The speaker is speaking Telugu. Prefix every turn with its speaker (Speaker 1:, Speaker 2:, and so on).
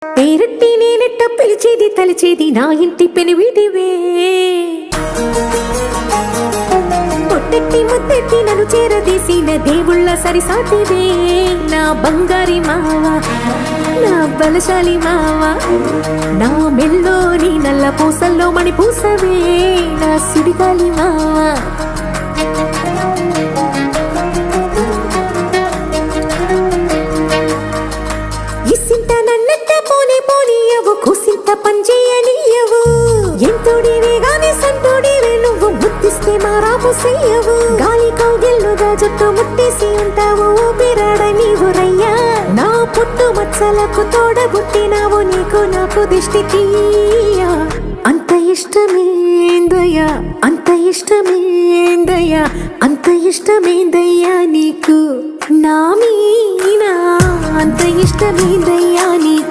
Speaker 1: పేరట్టి నేనెట్ట పిలిచేది తలిచేది నా ఇంటి పెనివిటివే. పొట్టెట్టి ముద్దెట్టి నన్ను చేరదీసిన దేవుళ్ళ సరిసాటివే. నా బంగారి మావా, నా బలశాలి మావా, నా మెల్లోని నల్ల పూసల్లో మణి పూసవే. నా సుడిగాలి మావా, ఇసింత నన్నెట్ట పోనీ పోనీయవు, కుసింత పంచేయనీయవు. ఎంతోడివే గాని సంతోడివే నువ్వు, ముద్దిస్తే మారాము చెయ్యవు. గాలి కౌగిల్లుగా జుట్టు ముట్టేసి ఉంటావు, ఊపిరాడ నీవు రయ్యా. నా పుట్టు మచ్చలకు తోడబుట్టినావు, నీకు నాకు దిష్టి తీయా. అంత ఇష్టమేందయ్యా, అంత ఇష్టమేందయ్యా, అంత ఇష్టమేందయ్యా నీకు నా మీనా, అంత ఇష్టమేందయ్యా నీకు.